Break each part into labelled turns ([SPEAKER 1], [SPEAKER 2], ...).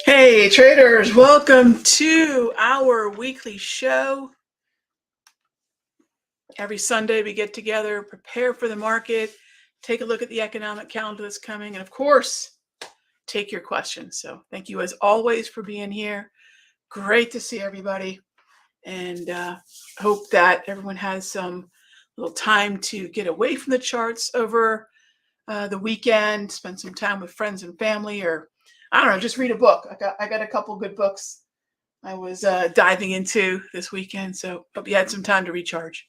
[SPEAKER 1] Hey traders, welcome to our weekly show. Every Sunday we get together, prepare for the market, take a look at the economic calendar that's coming, and of course, take your questions. So thank you as always for being here. Great to see everybody, and hope that everyone has some little time to get away from the charts over the weekend, spend some time with friends and family, or I don't know, just read a book. I got a couple good books I was diving into this weekend, so hope you had some time to recharge.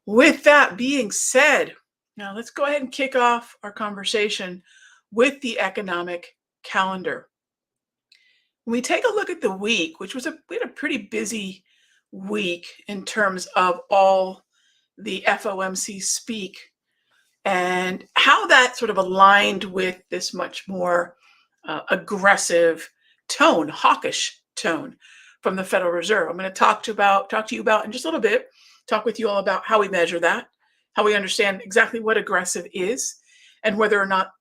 [SPEAKER 1] With that being said, now let's go ahead and kick off our conversation with the economic calendar. When we take a look at the week, which was we had a pretty busy week in terms of all the FOMC speak and how that sort of aligned with this much more aggressive tone, hawkish tone from the Federal Reserve. I'm going to talk to you about in just a little bit, talk with you all about how we measure that, how we understand exactly what aggressive is, and whether or not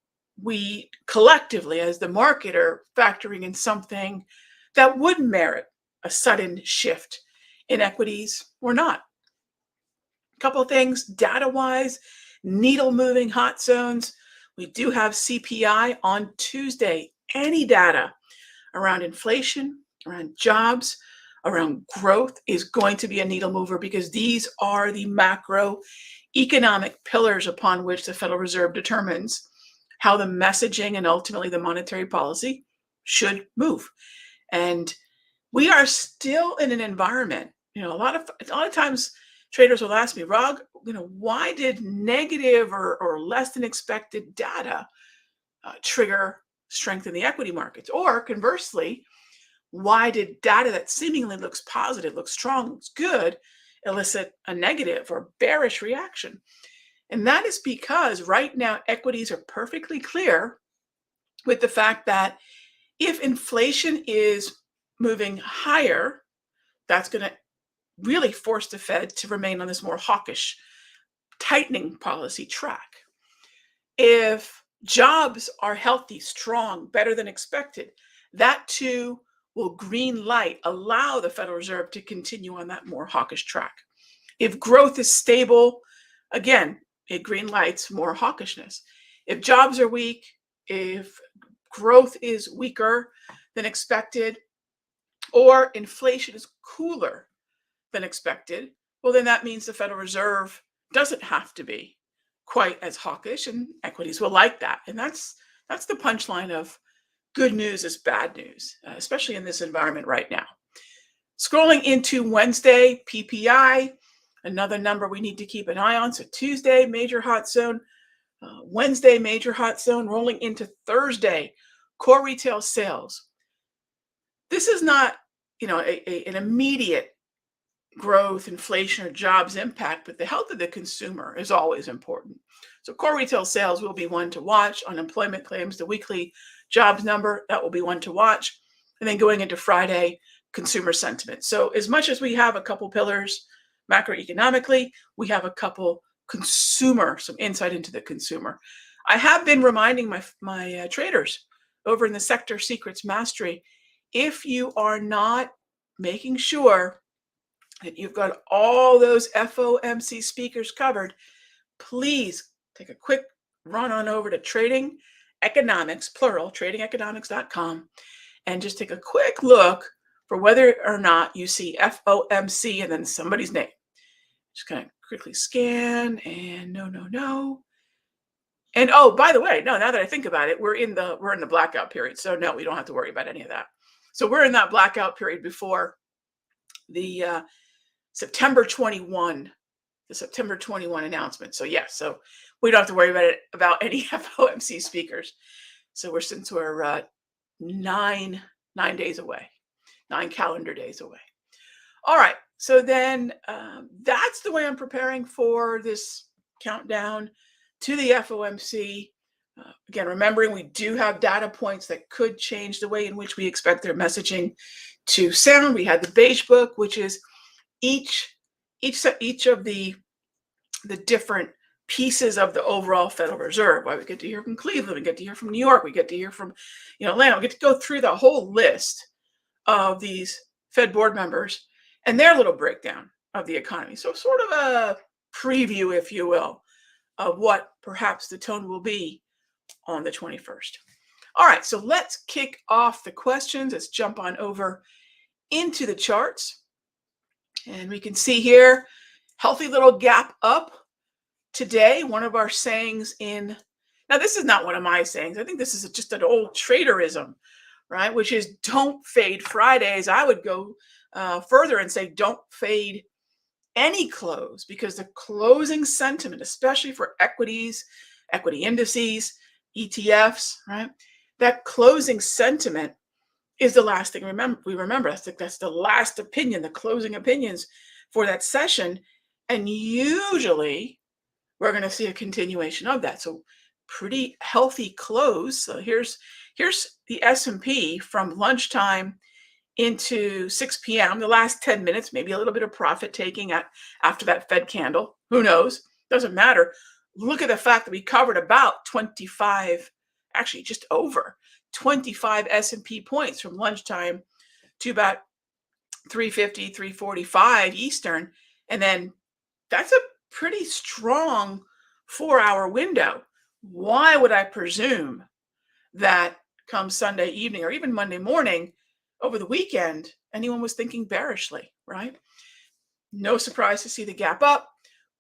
[SPEAKER 1] we collectively as the market are factoring in something that would merit a sudden shift in equities or not. A couple of things data-wise, needle moving hot zones. We do have CPI on Tuesday. Any data around inflation, around jobs, around growth is going to be a needle mover because these are the macroeconomic pillars upon which the Federal Reserve determines how the messaging and ultimately the monetary policy should move. And we are still in an environment, a lot of times traders will ask me, Rog, why did negative or less than expected data trigger strength in the equity markets? Or conversely, why did data that seemingly looks positive, looks strong, looks good, elicit a negative or bearish reaction? And that is because right now equities are perfectly clear with the fact that if inflation is moving higher, that's going to really force the Fed to remain on this more hawkish tightening policy track. If jobs are healthy, strong, better than expected, that too will green light, allow the Federal Reserve to continue on that more hawkish track. If growth is stable, again, it green lights more hawkishness. If jobs are weak, if growth is weaker than expected, or inflation is cooler than expected, well, then that means the Federal Reserve doesn't have to be quite as hawkish, and equities will like that. And that's the punchline of good news is bad news, especially in this environment right now. Scrolling into Wednesday, PPI, another number we need to keep an eye on. So Tuesday, major hot zone. Wednesday, major hot zone. Rolling into Thursday, core retail sales. This is not, an immediate growth, inflation, or jobs impact, but the health of the consumer is always important. So core retail sales will be one to watch. Unemployment claims, the weekly jobs number, that will be one to watch. And then going into Friday, consumer sentiment. So as much as we have a couple pillars macroeconomically, we have a couple some insight into the consumer. I have been reminding my traders over in the Sector Secrets Mastery, if you are not making sure that you've got all those FOMC speakers covered, please take a quick run on over to Trading Economics, plural, tradingeconomics.com, and just take a quick look for whether or not you see FOMC and then somebody's name. Just kind of quickly scan and no. And oh, by the way, no, now that I think about it, we're in the blackout period. So no, we don't have to worry about any of that. So we're in that blackout period before the September 21 announcement. So yes, so we don't have to worry about any FOMC speakers. So since we're 9 days away, 9 calendar days away. All right. So then that's the way I'm preparing for this countdown to the FOMC. Again, remembering we do have data points that could change the way in which we expect their messaging to sound. We had the beige book, which is each of the different pieces of the overall Federal Reserve. Why we get to hear from Cleveland, we get to hear from New York, we get to hear from Atlanta. We get to go through the whole list of these Fed board members and their little breakdown of the economy. So sort of a preview, if you will, of what perhaps the tone will be on the 21st. All right, so let's kick off the questions. Let's jump on over into the charts. And we can see here, healthy little gap up today. One of our sayings now this is not one of my sayings. I think this is just an old traderism, right? Which is don't fade Fridays. I would go further and say don't fade any close, because the closing sentiment, especially for equities, equity indices, ETFs, right? That closing sentiment is the last thing we remember. That's the last opinion, the closing opinions for that session. And usually we're going to see a continuation of that. So pretty healthy close. So here's the S&P from lunchtime into 6 p.m., the last 10 minutes, maybe a little bit of profit taking after that Fed candle. Who knows? Doesn't matter. Look at the fact that we covered about 25, actually just over 25 S&P points from lunchtime to about 350, 345 Eastern. And then that's a pretty strong 4-hour window. Why would I presume that come Sunday evening or even Monday morning over the weekend, anyone was thinking bearishly, right? No surprise to see the gap up.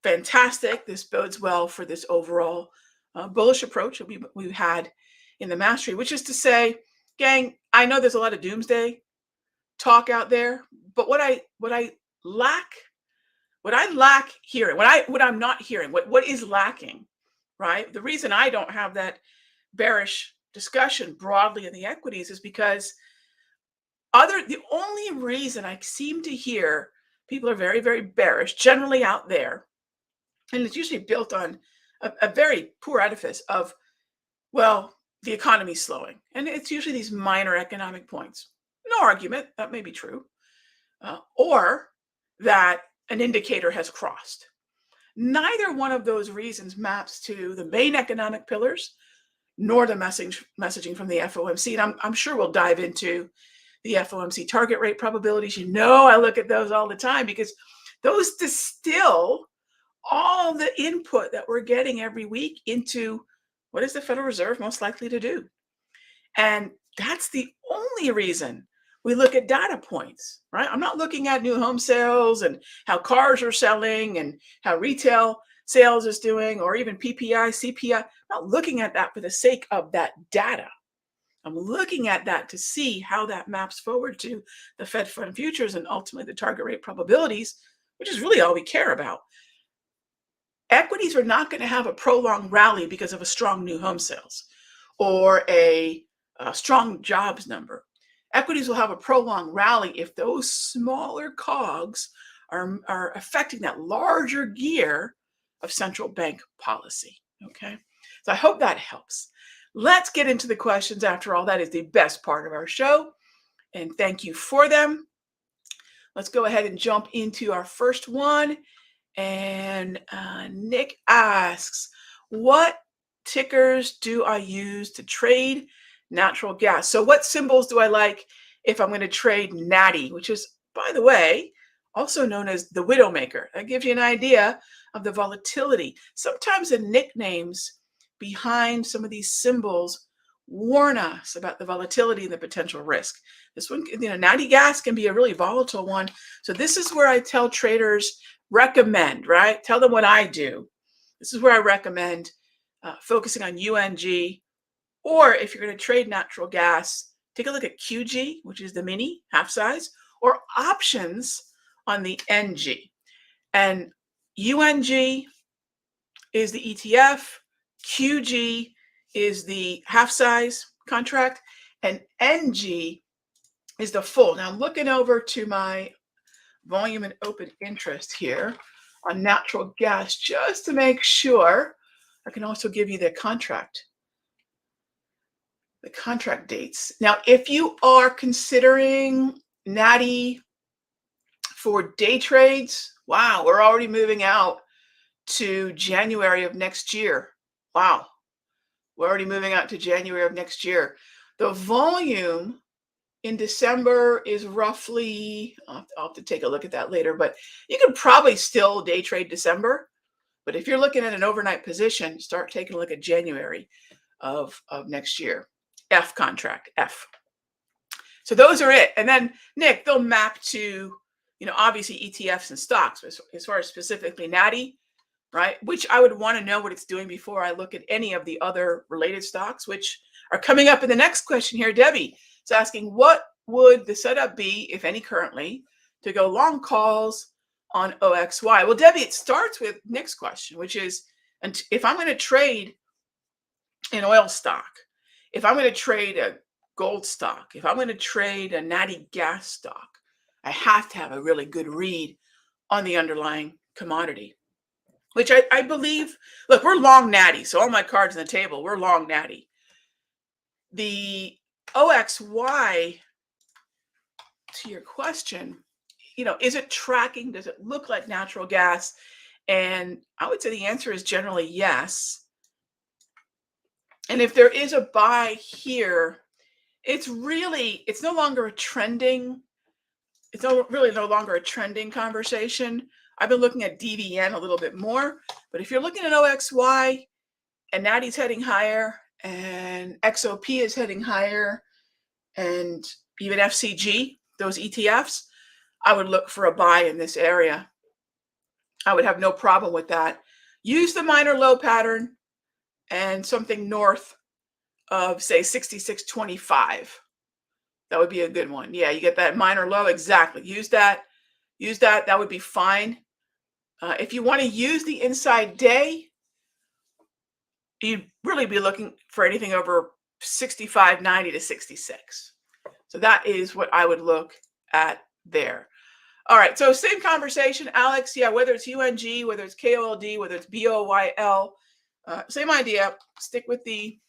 [SPEAKER 1] Fantastic. This bodes well for this overall bullish approach that we've had in the mastery, which is to say, gang, I know there's a lot of doomsday talk out there, but what I lack hearing, what I'm not hearing, what is lacking, right? The reason I don't have that bearish discussion broadly in the equities is because the only reason I seem to hear people are very, very bearish generally out there, and it's usually built on a very poor edifice of, well, the economy's slowing. And it's usually these minor economic points. No argument, that may be true. Or that an indicator has crossed. Neither one of those reasons maps to the main economic pillars, nor the messaging from the FOMC. And I'm sure we'll dive into the FOMC target rate probabilities. I look at those all the time because those distill all the input that we're getting every week into what is the Federal Reserve most likely to do. And that's the only reason we look at data points, right? I'm not looking at new home sales and how cars are selling and how retail sales is doing, or even PPI, CPI. I'm not looking at that for the sake of that data. I'm looking at that to see how that maps forward to the Fed fund futures and ultimately the target rate probabilities, which is really all we care about. Equities are not going to have a prolonged rally because of a strong new home sales or a strong jobs number. Equities will have a prolonged rally if those smaller cogs are affecting that larger gear of central bank policy. Okay, so I hope that helps. Let's get into the questions. After all, that is the best part of our show, and thank you for them. Let's go ahead and jump into our first one. And Nick asks, what tickers do I use to trade natural gas? So what symbols do I like if I'm going to trade natty, which is, by the way, also known as the Widowmaker? That gives you an idea of the volatility. Sometimes the nicknames behind some of these symbols warn us about the volatility and the potential risk. This one, natty gas can be a really volatile one. So this is where I tell traders, recommend, right? Tell them what I do. This is where I recommend focusing on UNG, or if you're going to trade natural gas, take a look at QG, which is the mini half size, or options on the NG. And UNG is the ETF, QG is the half size contract, and NG is the full. Now I'm looking over to my volume and open interest here on natural gas just to make sure. I can also give you the contract dates. Now, if you are considering natty for day trades, wow, we're already moving out to January of next year. Wow. We're already moving out to January of next year. The volume in December is roughly, I'll have to take a look at that later, but you can probably still day trade December. But if you're looking at an overnight position, start taking a look at January of next year. F contract, F. So those are it. And then, Nick, they'll map to, obviously ETFs and stocks, as far as specifically Natty, right? Which I would want to know what it's doing before I look at any of the other related stocks, which are coming up in the next question here. Debbie is asking, what would the setup be, if any, currently, to go long calls on OXY? Well, Debbie, it starts with Nick's question, which is, and if I'm going to trade an oil stock, if I'm going to trade a gold stock, if I'm going to trade a natty gas stock, I have to have a really good read on the underlying commodity, which I believe, look, we're long natty. So all my cards on the table, we're long natty. The OXY, to your question, is it tracking? Does it look like natural gas? And I would say the answer is generally yes. And if there is a buy here, it's no longer a trending. It's really no longer a trending conversation. I've been looking at DVN a little bit more, but if you're looking at OXY and Natty's heading higher and XOP is heading higher and even FCG, those ETFs, I would look for a buy in this area. I would have no problem with that. Use the minor low pattern and something north of, say, 66.25. That would be a good one. Yeah, you get that minor low. Exactly. Use that. That would be fine. If you want to use the inside day, you'd really be looking for anything over 65.90 to 66. So that is what I would look at there. All right. So same conversation, Alex. Yeah, whether it's UNG, whether it's KOLD, whether it's BOYL, same idea. Stick with the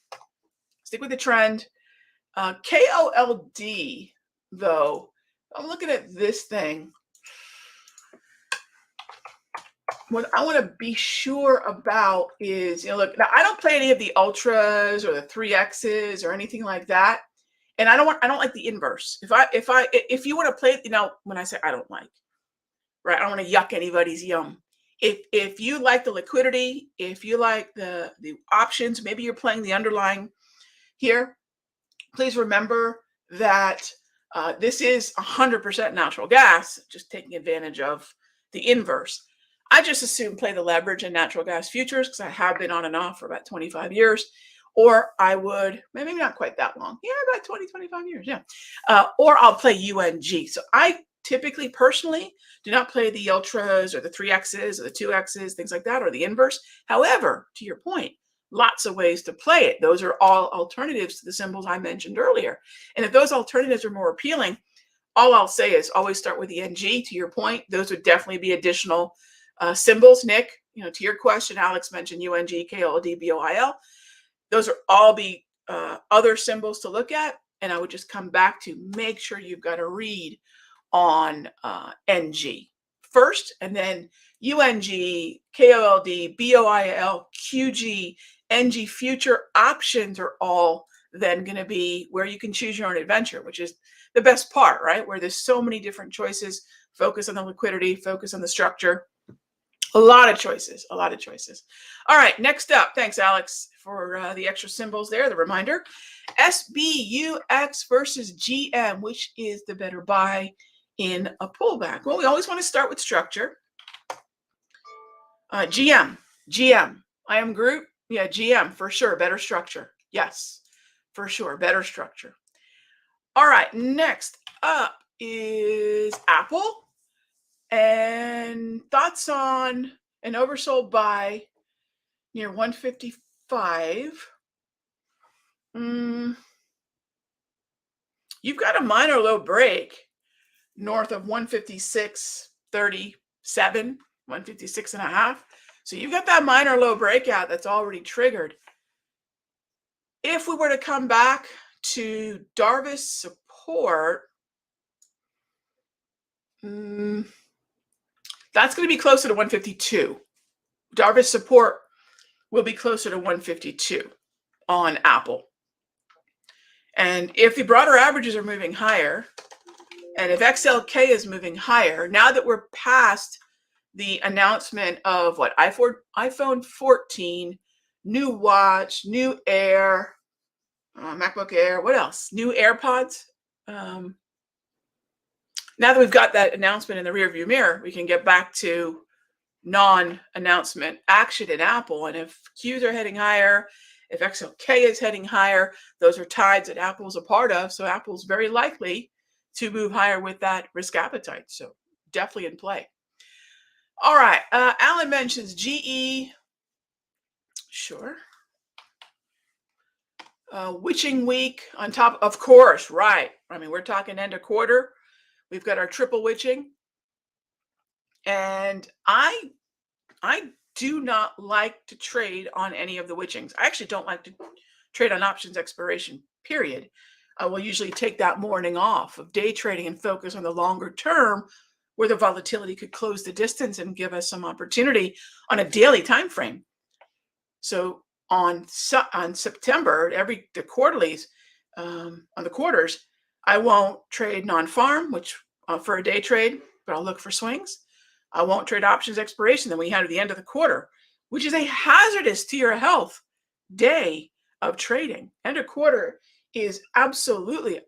[SPEAKER 1] trend. KOLD, though, I'm looking at this thing. What I want to be sure about is, look, now I don't play any of the ultras or the 3Xs or anything like that. And I don't like the inverse. If you want to play, when I say I don't like, right, I don't want to yuck anybody's yum. If you like the liquidity, if you like the options, maybe you're playing the underlying here, please remember that this is 100% natural gas, just taking advantage of the inverse. I just assume play the leverage in natural gas futures because I have been on and off for about 25 years. Or I would, maybe not quite that long. Yeah, about 20, 25 years. Yeah. Or I'll play UNG. So I typically, personally, do not play the ultras or the 3Xs or the 2Xs, things like that, or the inverse. However, to your point, lots of ways to play it. Those are all alternatives to the symbols I mentioned earlier. And if those alternatives are more appealing, all I'll say is always start with the NG. To your point, those would definitely be additional symbols. Nick, to your question, Alex mentioned UNG, KOLD, BOIL. Those are all be other symbols to look at. And I would just come back to make sure you've got a read on NG first, and then UNG, KOLD, BOIL, QG, NG future options are all then going to be where you can choose your own adventure, which is the best part, right? Where there's so many different choices. Focus on the liquidity, focus on the structure. A lot of choices. All right, next up, thanks, Alex, for the extra symbols there, the reminder. SBUX versus GM, which is the better buy in a pullback? Well, we always want to start with structure. GM, I am Groot. Yeah, GM, for sure, better structure. Yes, for sure, better structure. All right, next up is Apple. And thoughts on an oversold buy near 155. You've got a minor low break north of 156.37, 156.5. So you've got that minor low breakout that's already triggered. If we were to come back to Darvis support, that's going to be closer to 152, Darvish support will be closer to 152 on Apple. And if the broader averages are moving higher, and if XLK is moving higher, now that we're past the announcement of what, iPhone 14, new watch, new Air, MacBook Air, what else? New AirPods. Now that we've got that announcement in the rearview mirror, we can get back to non-announcement action in Apple. And if Qs are heading higher, if XLK is heading higher, those are tides that Apple's a part of. So Apple's very likely to move higher with that risk appetite. So definitely in play. All right. Alan mentions GE. Sure. Witching week on top, of course, right. I mean, we're talking end of quarter. We've got our triple witching. And I do not like to trade on any of the witchings. I actually don't like to trade on options expiration, period. I will usually take that morning off of day trading and focus on the longer term where the volatility could close the distance and give us some opportunity on a daily time frame. So on September, the quarterlies, on the quarters, I won't trade non-farm, which for a day trade, but I'll look for swings. I won't trade options expiration that we had at the end of the quarter, which is a hazardous to your health day of trading. End of quarter is absolutely,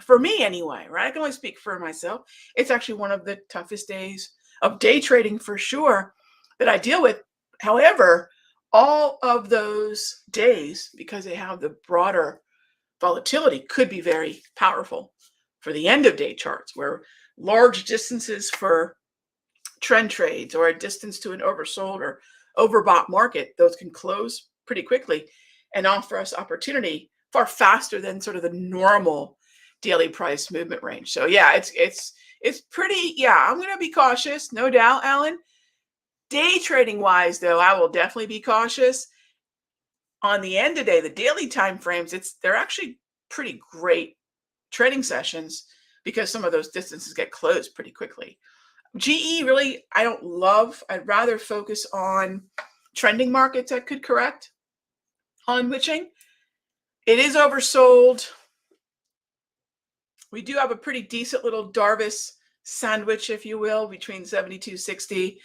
[SPEAKER 1] for me anyway, right? I can only speak for myself. It's actually one of the toughest days of day trading for sure that I deal with. However, all of those days, because they have the broader volatility, could be very powerful for the end of day charts, where large distances for trend trades or a distance to an oversold or overbought market, those can close pretty quickly and offer us opportunity far faster than sort of the normal daily price movement range. So yeah, it's pretty, yeah, I'm going to be cautious, no doubt, Alan. Day trading wise, though, I will definitely be cautious. On the end of day, the daily time frames, they're actually pretty great trading sessions because some of those distances get closed pretty quickly. GE really, I don't love. I'd rather focus on trending markets that could correct on witching. It is oversold. We do have a pretty decent little Darvish sandwich, if you will, between 72.60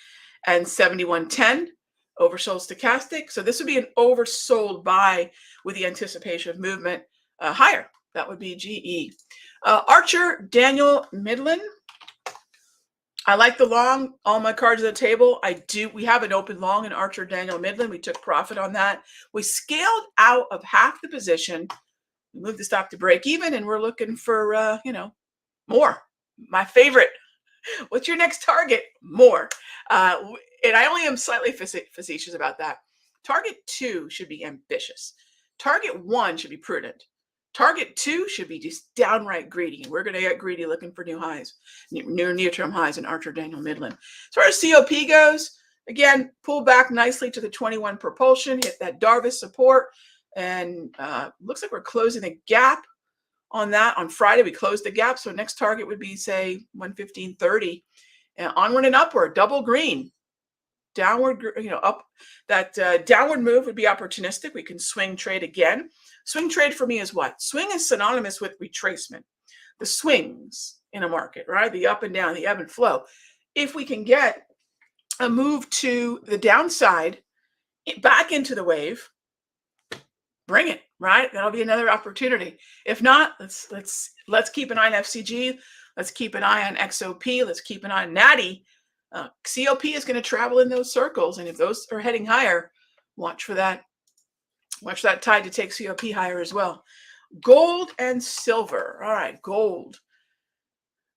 [SPEAKER 1] and 71.10. Oversold stochastic. So this would be an oversold buy with the anticipation of movement higher. That would be GE. Archer Daniel Midland. I like the long, all my cards at the table. We have an open long in Archer Daniel Midland. We took profit on that. We scaled out of half the position. We moved the stock to break even, and we're looking for, more. My favorite. What's your next target? More. And I only am slightly facetious about that. Target 2 should be ambitious. Target 1 should be prudent. Target 2 should be just downright greedy. And we're going to get greedy looking for new highs, near-term highs in Archer Daniel Midland. As far as COP goes, again, pull back nicely to the 21 propulsion, hit that Darvish support, and looks like we're closing the gap on that. On Friday, we closed the gap. So next target would be, say, 115.30. And onward and upward, double green. Downward, up. That downward move would be opportunistic. We can swing trade again. Swing trade for me is what? Swing is synonymous with retracement. The swings in a market, right? The up and down, the ebb and flow. If we can get a move to the downside, back into the wave, bring it, right? That'll be another opportunity. If not, let's keep an eye on FCG. Let's keep an eye on XOP. Let's keep an eye on Natty. COP is going to travel in those circles, and if those are heading higher, watch for that. Watch that tide to take COP higher as well. Gold and silver. All right, gold.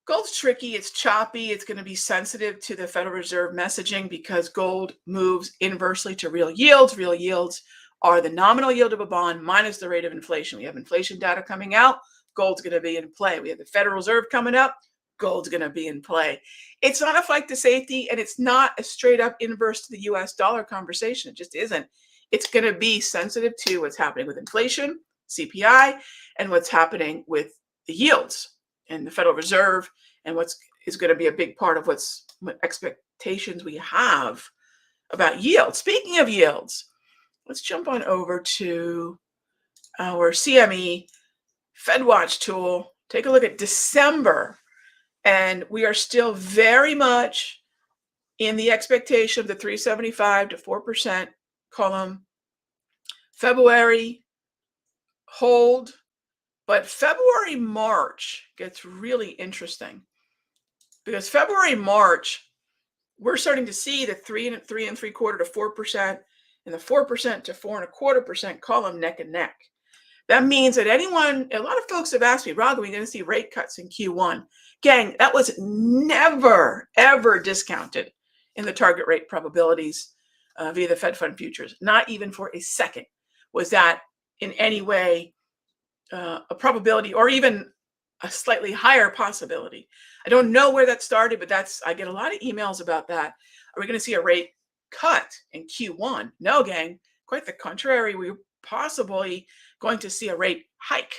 [SPEAKER 1] Gold's tricky. It's choppy. It's going to be sensitive to the Federal Reserve messaging because gold moves inversely to real yields. Real yields are the nominal yield of a bond minus the rate of inflation. We have inflation data coming out. Gold's going to be in play. We have the Federal Reserve coming up. Gold's going to be in play. It's not a flight to safety, and it's not a straight up inverse to the US dollar conversation. It just isn't. It's going to be sensitive to what's happening with inflation, CPI, and what's happening with the yields and the Federal Reserve, and is going to be a big part of what expectations we have about yield. Speaking of yields, let's jump on over to our CME FedWatch tool. Take a look at December. And we are still very much in the expectation of the 375 to 4% column. February, hold. But February, March gets really interesting because February, March, we're starting to see the 3.75 to 4% and the 4% to 4.25% column neck and neck. That means that a lot of folks have asked me, Raghee, are we going to see rate cuts in Q1? Gang, that was never, ever discounted in the target rate probabilities via the Fed Fund futures. Not even for a second was that in any way a probability or even a slightly higher possibility. I don't know where that started, but I get a lot of emails about that. Are we going to see a rate cut in Q1? No, gang, quite the contrary. We're possibly going to see a rate hike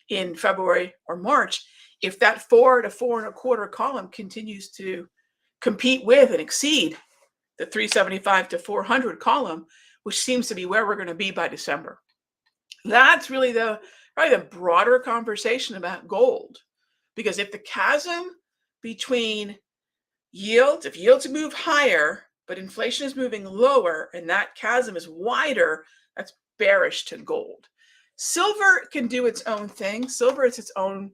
[SPEAKER 1] in February or March if that 4 to 4.25 column continues to compete with and exceed the 375 to 400 column, which seems to be where we're going to be by December. That's really probably the broader conversation about gold, because if the chasm between yields, if yields move higher, but inflation is moving lower, and that chasm is wider, that's bearish to gold. Silver can do its own thing. Silver is its own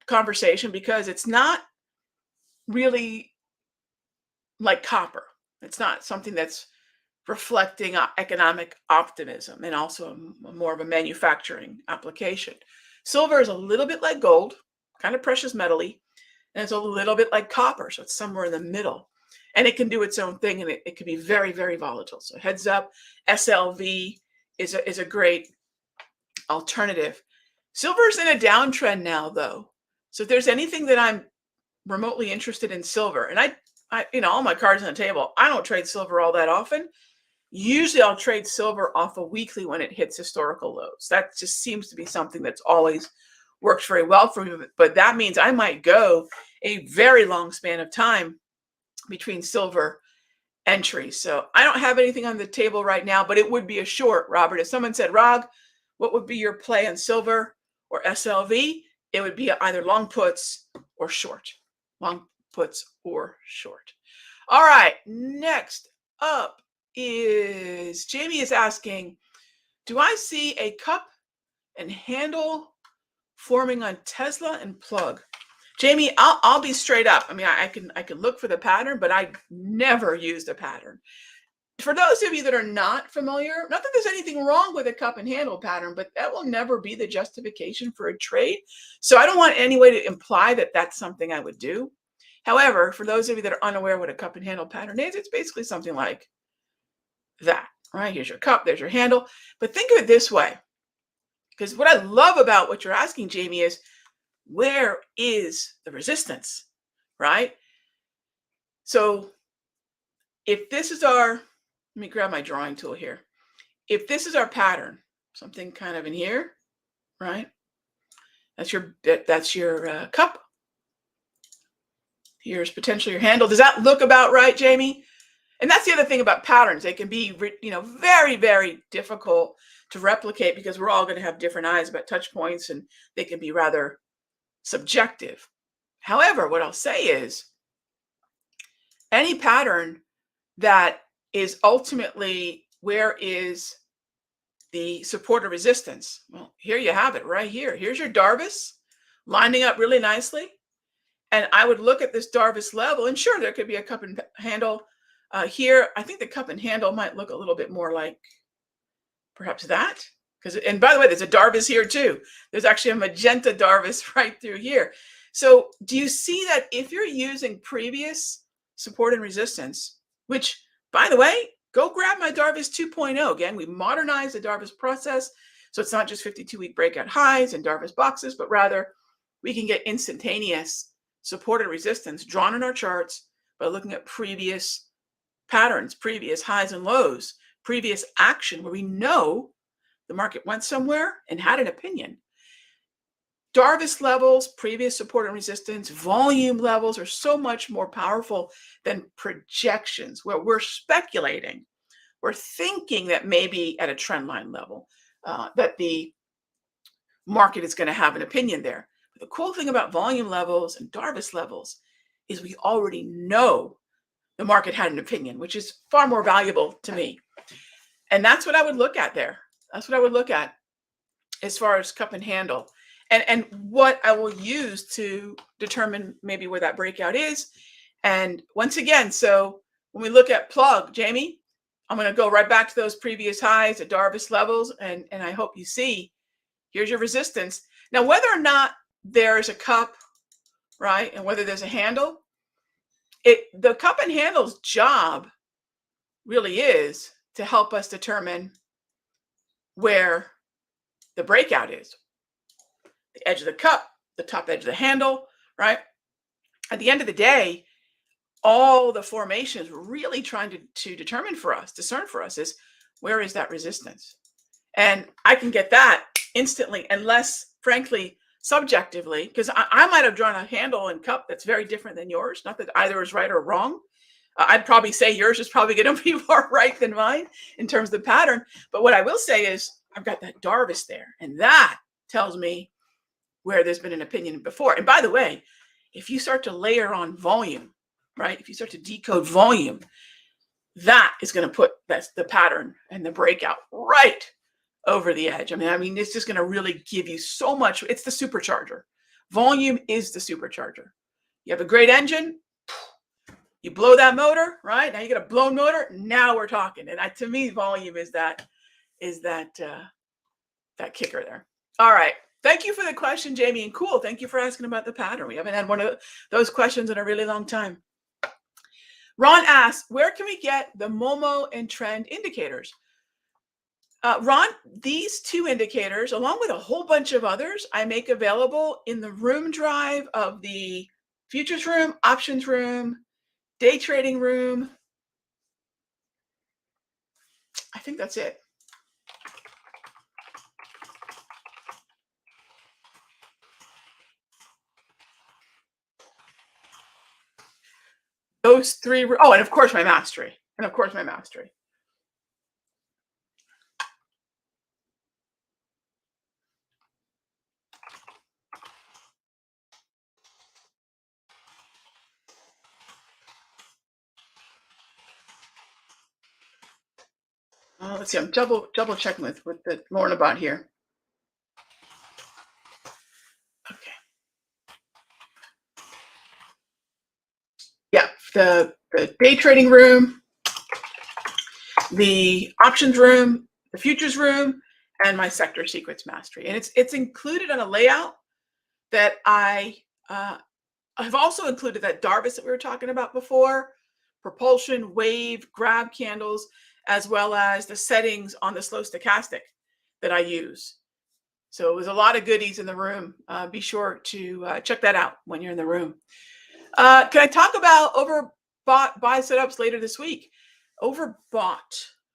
[SPEAKER 1] conversation because it's not really like copper. It's not something that's reflecting economic optimism and also more of a manufacturing application. Silver is a little bit like gold, kind of precious metal-y, and it's a little bit like copper, so it's somewhere in the middle. And it can do its own thing, and it can be very, very volatile. So heads up, SLV is a great alternative. Silver's in a downtrend now, though. So if there's anything that I'm remotely interested in silver, and I all my cards on the table, I don't trade silver all that often. Usually I'll trade silver off a weekly when it hits historical lows. That just seems to be something that's always worked very well for me. But that means I might go a very long span of time between silver entries. So I don't have anything on the table right now, but it would be a short, Robert. If someone said, Rog, what would be your play on silver or SLV? It would be either long puts or short. Long puts or short. All right, next up is Jamie is asking, do I see a cup and handle forming on Tesla and plug? Jamie, I'll be straight up. I mean, I can look for the pattern, but I never used a pattern. For those of you that are not familiar, not that there's anything wrong with a cup and handle pattern, but that will never be the justification for a trade. So I don't want any way to imply that that's something I would do. However, for those of you that are unaware what a cup and handle pattern is, it's basically something like that, right? Here's your cup, there's your handle. But think of it this way, because what I love about what you're asking, Jamie, is where is the resistance, right? So if this is let me grab my drawing tool here. If this is our pattern, something kind of in here, right? That's your cup. Here's potentially your handle. Does that look about right, Jamie? And that's the other thing about patterns. They can be, very, very difficult to replicate because we're all going to have different eyes about touch points, and they can be rather subjective. However, what I'll say is any pattern that is ultimately where is the support or resistance? Well, here you have it right here. Here's your Darvis lining up really nicely. And I would look at this Darvis level, and sure, there could be a cup and handle here. I think the cup and handle might look a little bit more like perhaps that. And by the way, there's a Darvis here too. There's actually a magenta Darvis right through here. So do you see that if you're using previous support and resistance, which, by the way, go grab my Darvis 2.0. Again, we modernized the Darvis process. So it's not just 52-week breakout highs and Darvis boxes, but rather we can get instantaneous support and resistance drawn in our charts by looking at previous patterns, previous highs and lows, previous action where we know the market went somewhere and had an opinion. Darvis levels, previous support and resistance, volume levels are so much more powerful than projections where we're speculating. We're thinking that maybe at a trend line level that the market is going to have an opinion there. But the cool thing about volume levels and Darvis levels is we already know the market had an opinion, which is far more valuable to me. And that's what I would look at there. That's what I would look at as far as cup and handle. And what I will use to determine maybe where that breakout is. And once again, so when we look at plug, Jamie, I'm going to go right back to those previous highs at Darvis levels. And I hope you see, here's your resistance. Now, whether or not there's a cup, right, and whether there's a handle, the cup and handle's job really is to help us determine where the breakout is. The edge of the cup, the top edge of the handle, right? At the end of the day, all the formation is really trying to determine for us, discern for us is where is that resistance? And I can get that instantly, unless, frankly, subjectively, because I might have drawn a handle and cup that's very different than yours. Not that either is right or wrong. I'd probably say yours is probably going to be more right than mine in terms of the pattern. But what I will say is I've got that Darvis there, and that tells me where there's been an opinion before. And by the way, if you start to layer on volume, right? If you start to decode volume, that is going to put the pattern and the breakout right over the edge. I mean, it's just going to really give you so much. It's the supercharger. Volume is the supercharger. You have a great engine, you blow that motor, right? Now you get a blown motor. Now we're talking. And to me, volume is that kicker there. All right. Thank you for the question, Jamie. And cool. Thank you for asking about the pattern. We haven't had one of those questions in a really long time. Ron asks, where can we get the Momo and trend indicators? Ron, these two indicators, along with a whole bunch of others, I make available in the room drive of the futures room, options room, day trading room. I think that's it. Those three. Oh, and of course my mastery. Let's see. I'm double checking with the Lorna bot here. Okay. Yeah, the day trading room, the options room, the futures room, and my sector secrets mastery. And it's included on a layout that I've also included that Darvis that we were talking about before, propulsion, wave, grab candles, as well as the settings on the slow stochastic that I use. So it was a lot of goodies in the room. Be sure to check that out when you're in the room. Can I talk about overbought buy setups later this week? Oversold buy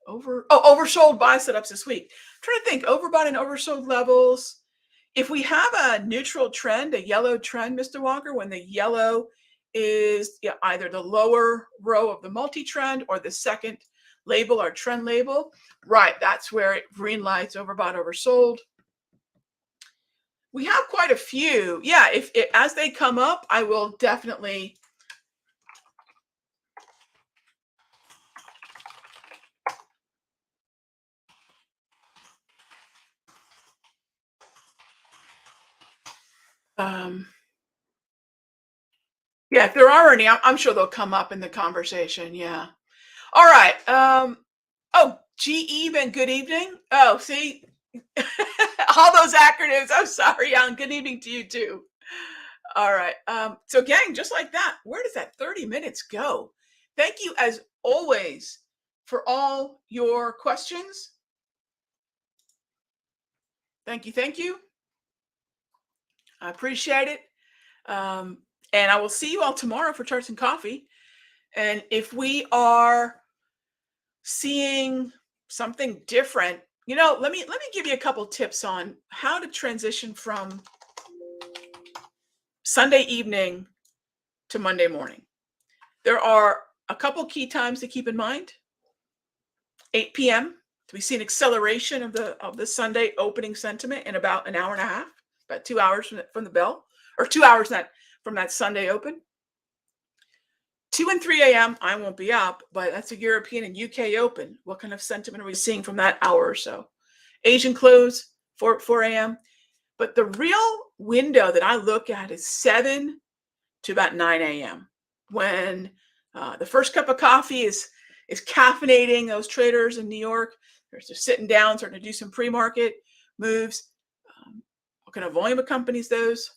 [SPEAKER 1] setups this week. I'm trying to think, overbought and oversold levels. If we have a neutral trend, a yellow trend, Mr. Walker, when the yellow is either the lower row of the multi-trend or the second label or trend label, right, that's where it green lights overbought, oversold. We have quite a few. Yeah, if as they come up, I will definitely yeah, if there are any, I'm sure they'll come up in the conversation. Yeah. All right. Oh, GE and good evening. Oh, see, all those acronyms. I'm sorry, Alan. Good evening to you too. All right. So gang, just like that, where does that 30 minutes go? Thank you as always for all your questions. Thank you. I appreciate it. And I will see you all tomorrow for Charts and Coffee. And if we are seeing something different, let me give you a couple tips on how to transition from Sunday evening to Monday morning. There are a couple key times to keep in mind. 8 p.m. We see an acceleration of the Sunday opening sentiment in about an hour and a half, about 2 hours from the bell, or 2 hours from that Sunday open. 2 and 3 a.m. I won't be up, but that's a European and UK open. What kind of sentiment are we seeing from that hour or so? Asian close, 4 a.m. But the real window that I look at is 7 to about 9 a.m. when the first cup of coffee is caffeinating those traders in New York. They're just sitting down, starting to do some pre-market moves. What kind of volume of companies those,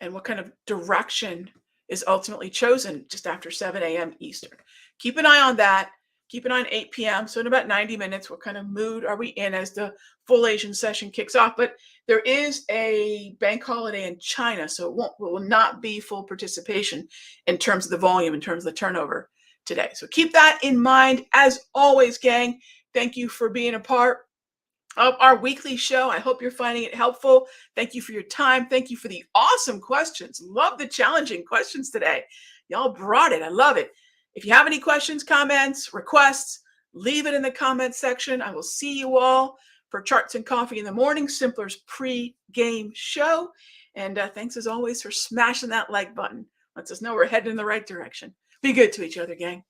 [SPEAKER 1] and what kind of direction is ultimately chosen just after 7 a.m. Eastern. Keep an eye on that. Keep an eye on 8 p.m. So in about 90 minutes, what kind of mood are we in as the full Asian session kicks off? But there is a bank holiday in China, so it will not be full participation in terms of the volume, in terms of the turnover today. So keep that in mind. As always, gang, thank you for being a part of our weekly show. I hope you're finding it helpful. Thank you for your time. Thank you for the awesome questions. Love the challenging questions today. Y'all brought it. I love it. If you have any questions, comments, requests, leave it in the comments section. I will see you all for Charts and Coffee in the Morning, Simpler's pre-game show. And thanks as always for smashing that like button. Lets us know we're heading in the right direction. Be good to each other, gang.